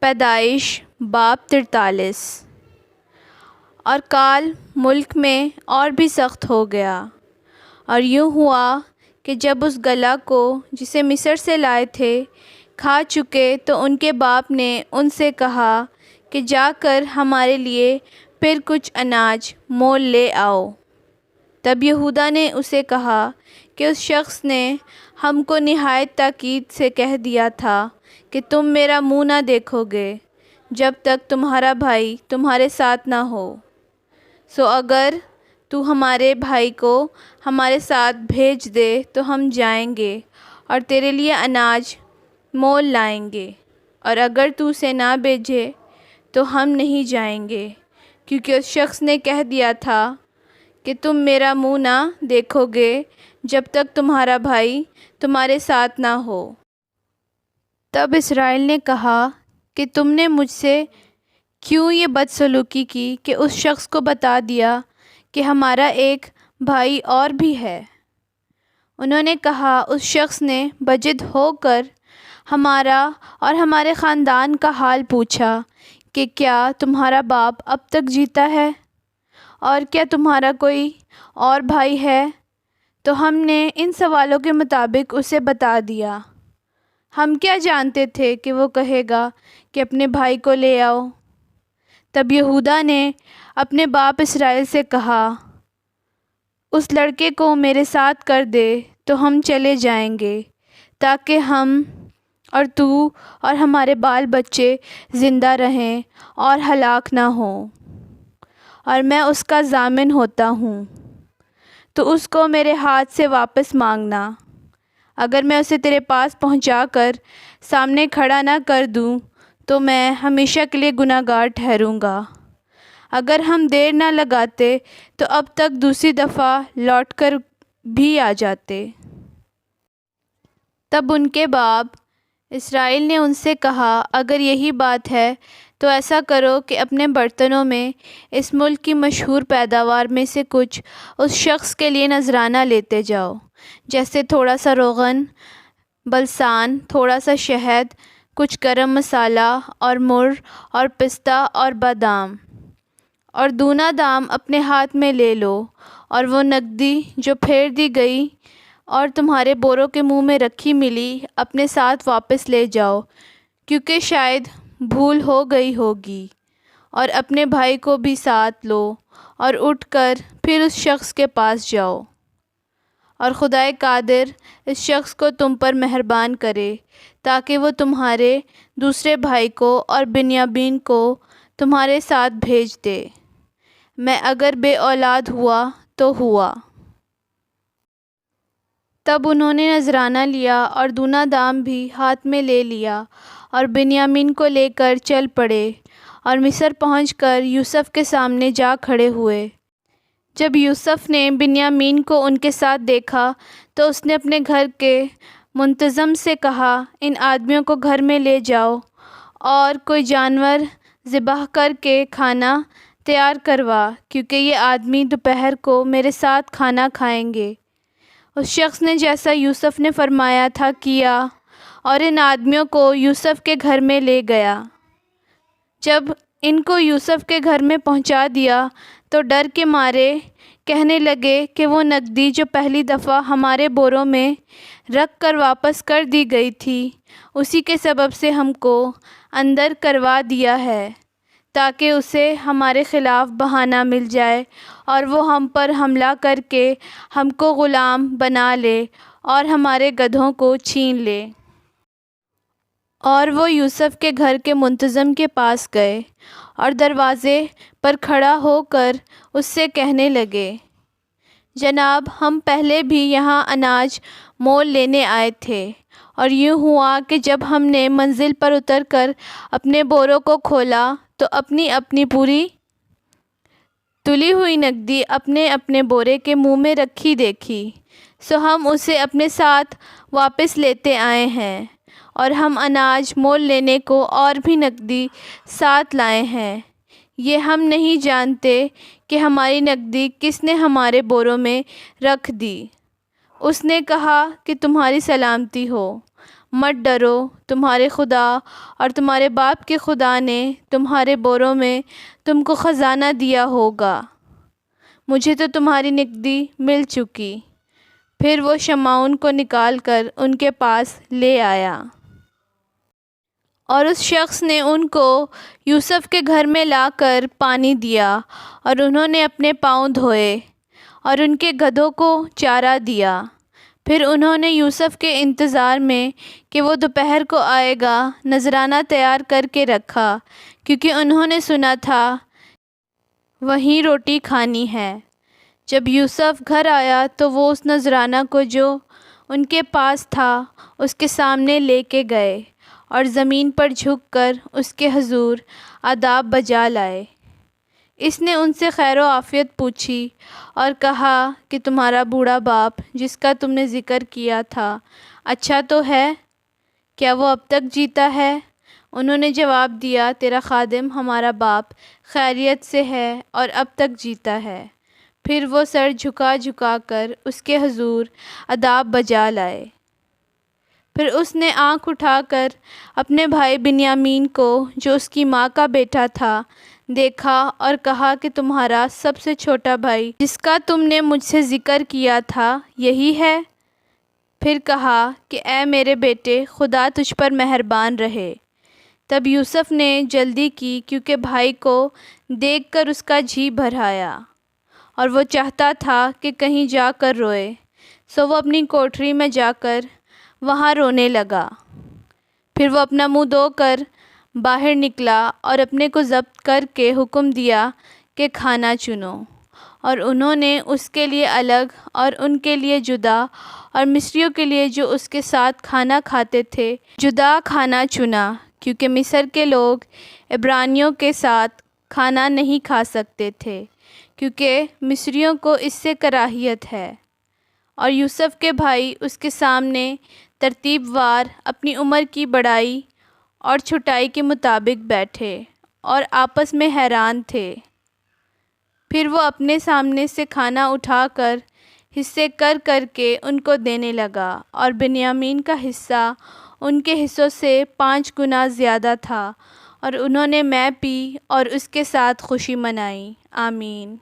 پیدائش باب 43۔ اور کال ملک میں اور بھی سخت ہو گیا، اور یوں ہوا کہ جب اس گلہ کو جسے مصر سے لائے تھے کھا چکے تو ان کے باپ نے ان سے کہا کہ جا کر ہمارے لیے پھر کچھ اناج مول لے آؤ۔ تب یہودا نے اسے کہا کہ اس شخص نے ہم کو نہایت تاکید سے کہہ دیا تھا کہ تم میرا منہ نہ دیکھو گے جب تک تمہارا بھائی تمہارے ساتھ نہ ہو۔ سو اگر تو ہمارے بھائی کو ہمارے ساتھ بھیج دے تو ہم جائیں گے اور تیرے لیے اناج مول لائیں گے، اور اگر تو اسے نہ بھیجے تو ہم نہیں جائیں گے، کیونکہ اس شخص نے کہہ دیا تھا کہ تم میرا منہ نہ دیکھو گے جب تک تمہارا بھائی تمہارے ساتھ نہ ہو۔ تب اسرائیل نے کہا کہ تم نے مجھ سے کیوں یہ بدسلوکی کی کہ اس شخص کو بتا دیا کہ ہمارا ایک بھائی اور بھی ہے۔ انہوں نے کہا، اس شخص نے بجد ہو کر ہمارا اور ہمارے خاندان کا حال پوچھا کہ کیا تمہارا باپ اب تک جیتا ہے، اور کیا تمہارا کوئی اور بھائی ہے؟ تو ہم نے ان سوالوں کے مطابق اسے بتا دیا۔ ہم کیا جانتے تھے کہ وہ کہے گا کہ اپنے بھائی کو لے آؤ۔ تب یہودا نے اپنے باپ اسرائیل سے کہا، اس لڑکے کو میرے ساتھ کر دے تو ہم چلے جائیں گے، تاکہ ہم اور تو اور ہمارے بال بچے زندہ رہیں اور ہلاک نہ ہوں، اور میں اس کا ضامن ہوتا ہوں۔ تو اس کو میرے ہاتھ سے واپس مانگنا۔ اگر میں اسے تیرے پاس پہنچا کر سامنے کھڑا نہ کر دوں تو میں ہمیشہ کے لیے گناہ گار ٹھہروں گا۔ اگر ہم دیر نہ لگاتے تو اب تک دوسری دفعہ لوٹ کر بھی آ جاتے۔ تب ان کے باپ اسرائیل نے ان سے کہا، اگر یہی بات ہے تو ایسا کرو کہ اپنے برتنوں میں اس ملک کی مشہور پیداوار میں سے کچھ اس شخص کے لیے نذرانہ لیتے جاؤ، جیسے تھوڑا سا روغن، بلسان، تھوڑا سا شہد، کچھ گرم مسالہ اور مر اور پستہ اور بادام، اور دونا دام اپنے ہاتھ میں لے لو، اور وہ نقدی جو پھیر دی گئی اور تمہارے بوروں کے منہ میں رکھی ملی اپنے ساتھ واپس لے جاؤ، کیونکہ شاید بھول ہو گئی ہوگی۔ اور اپنے بھائی کو بھی ساتھ لو اور اٹھ کر پھر اس شخص کے پاس جاؤ، اور خدائے قادر اس شخص کو تم پر مہربان کرے تاکہ وہ تمہارے دوسرے بھائی کو اور بنیامین کو تمہارے ساتھ بھیج دے۔ میں اگر بے اولاد ہوا تو ہوا۔ تب انہوں نے نذرانہ لیا اور دونا دام بھی ہاتھ میں لے لیا، اور بنیامین کو لے کر چل پڑے، اور مصر پہنچ کر یوسف کے سامنے جا کھڑے ہوئے۔ جب یوسف نے بنیامین کو ان کے ساتھ دیکھا تو اس نے اپنے گھر کے منتظم سے کہا، ان آدمیوں کو گھر میں لے جاؤ اور کوئی جانور ذبح کر کے کھانا تیار کروا، کیونکہ یہ آدمی دوپہر کو میرے ساتھ کھانا کھائیں گے۔ اس شخص نے جیسا یوسف نے فرمایا تھا کیا، اور ان آدمیوں کو یوسف کے گھر میں لے گیا۔ جب ان کو یوسف کے گھر میں پہنچا دیا تو ڈر کے مارے کہنے لگے کہ وہ نقدی جو پہلی دفعہ ہمارے بوروں میں رکھ کر واپس کر دی گئی تھی، اسی کے سبب سے ہم کو اندر کروا دیا ہے، تاکہ اسے ہمارے خلاف بہانہ مل جائے اور وہ ہم پر حملہ کر کے ہم کو غلام بنا لے اور ہمارے گدھوں کو چھین لے۔ اور وہ یوسف کے گھر کے منتظم کے پاس گئے اور دروازے پر کھڑا ہو کر اس سے کہنے لگے، جناب، ہم پہلے بھی یہاں اناج مول لینے آئے تھے، اور یوں ہوا کہ جب ہم نے منزل پر اتر کر اپنے بوروں کو کھولا تو اپنی اپنی پوری تلی ہوئی نقدی اپنے اپنے بورے کے منہ میں رکھی دیکھی، سو ہم اسے اپنے ساتھ واپس لیتے آئے ہیں، اور ہم اناج مول لینے کو اور بھی نقدی ساتھ لائے ہیں۔ یہ ہم نہیں جانتے کہ ہماری نقدی کس نے ہمارے بوروں میں رکھ دی۔ اس نے کہا کہ تمہاری سلامتی ہو، مت ڈرو، تمہارے خدا اور تمہارے باپ کے خدا نے تمہارے بوروں میں تم کو خزانہ دیا ہوگا۔ مجھے تو تمہاری نقدی مل چکی۔ پھر وہ شمعون کو نکال کر ان کے پاس لے آیا، اور اس شخص نے ان کو یوسف کے گھر میں لا کر پانی دیا، اور انہوں نے اپنے پاؤں دھوئے اور ان کے گدھوں کو چارہ دیا۔ پھر انہوں نے یوسف کے انتظار میں کہ وہ دوپہر کو آئے گا نذرانہ تیار کر کے رکھا، کیونکہ انہوں نے سنا تھا وہیں روٹی کھانی ہے۔ جب یوسف گھر آیا تو وہ اس نذرانہ کو جو ان کے پاس تھا اس کے سامنے لے کے گئے، اور زمین پر جھک کر اس کے حضور آداب بجا لائے۔ اس نے ان سے خیر و عافیت پوچھی اور کہا کہ تمہارا بوڑھا باپ جس کا تم نے ذکر کیا تھا اچھا تو ہے؟ کیا وہ اب تک جیتا ہے؟ انہوں نے جواب دیا، تیرا خادم ہمارا باپ خیریت سے ہے اور اب تک جیتا ہے۔ پھر وہ سر جھکا جھکا کر اس کے حضور آداب بجا لائے۔ پھر اس نے آنکھ اٹھا کر اپنے بھائی بنیامین کو جو اس کی ماں کا بیٹا تھا دیکھا اور کہا کہ تمہارا سب سے چھوٹا بھائی جس کا تم نے مجھ سے ذکر کیا تھا یہی ہے؟ پھر کہا کہ اے میرے بیٹے، خدا تجھ پر مہربان رہے۔ تب یوسف نے جلدی کی کیونکہ بھائی کو دیکھ کر اس کا جی بھر آیا، اور وہ چاہتا تھا کہ کہیں جا کر روئے، سو وہ اپنی کوٹھری میں جا کر وہاں رونے لگا۔ پھر وہ اپنا منہ دھو کر باہر نکلا اور اپنے کو ضبط کر کے حکم دیا کہ کھانا چنو، اور انہوں نے اس کے لیے الگ اور ان کے لیے جدا، اور مصریوں کے لیے جو اس کے ساتھ کھانا کھاتے تھے جدا کھانا چنا، کیونکہ مصر کے لوگ عبرانیوں کے ساتھ کھانا نہیں کھا سکتے تھے، کیونکہ مصریوں کو اس سے کراہیت ہے۔ اور یوسف کے بھائی اس کے سامنے ترتیب وار اپنی عمر کی بڑائی اور چھوٹائی کے مطابق بیٹھے اور آپس میں حیران تھے۔ پھر وہ اپنے سامنے سے کھانا اٹھا کر حصے کر کر کے ان کو دینے لگا، اور بنیامین کا حصہ ان کے حصوں سے 5 گنا زیادہ تھا، اور انہوں نے مے پی اور اس کے ساتھ خوشی منائی۔ آمین۔